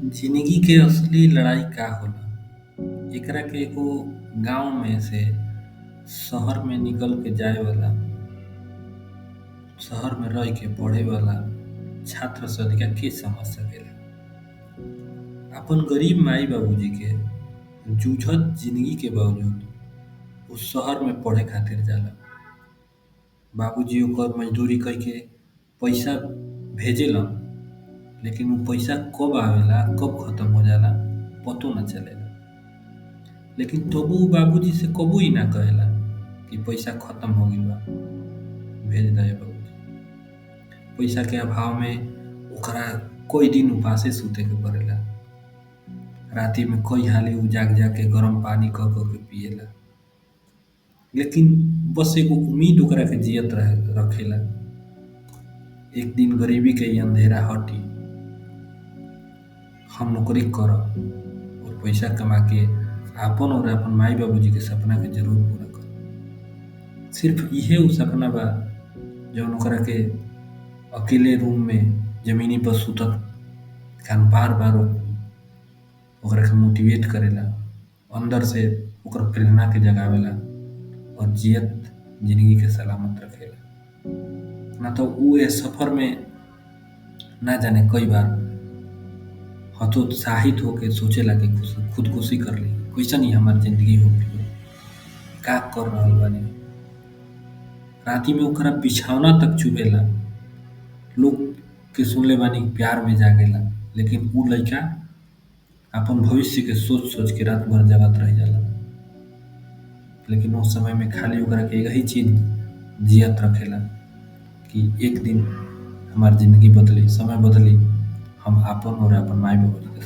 जिंदगी के असली लड़ाई का होला एकरा के एगो गांव में से शहर में निकल के जाए वाला शहर में रह के पढ़े वाला छात्र से अधिका के समझ सकेला। अपन गरीब माई बाबूजी के जूझत जिंदगी के बावजूद उस शहर में पढ़े खातिर जाला। बाबूजी ओकर मजदूरी कई के पैसा भेजेलन, लेकिन वो पैसा कब आवेला कब खत्म हो जाला पतो न चलेला। लेकिन तबो उ बाबूजी से कबो ही ना कहेला कि पैसा खत्म हो गइल बा, भेज दे बाबूजी। पैसा के अभाव में ओकरा कई दिन उपासे सुते के पड़ेला। राती में कई हाली उ जाग जाग के गरम पानी क के पिएला। लेकिन बस एगो उम्मीद ओकरा के जियत रखेला, एक दिन गरीबी के ई अंधेरा हटी, हम नौकरी करब और पैसा कमा के आपन और आपन माई बाबूजी के सपना के जरूर पूरा करब। सिर्फ इहे उ सपना बा जौन ओकरा के अकेले रूम में जमीनी पर सुतत खान बार बार ओकरा के मोटिवेट करेला, अंदर से ओकर प्रेरणा के जगावेला और जियत जिंदगी के सलामत रखेला। ना तो उ ए सफर में ना जाने कई बार हतोत्साहित होके सोचेला कि खुदकुशी कर ली, कैसन ही हमार जिंदगी हो गइल बा, का कर रहल बानी। राती में ओकरा बिछौना तक चुभेला। लोग के सुनले बानी प्यार में जागेला, लेकिन उ लइका आपन भविष्य के सोच सोच के रात भर जागत रह जाला। लेकिन उस समय में खाली ओकरा के यही चीज जियत रखेला कि एक दिन हमार जिंदगी बदली, समय बदली, हम आपन और आपन माई बाबूजी के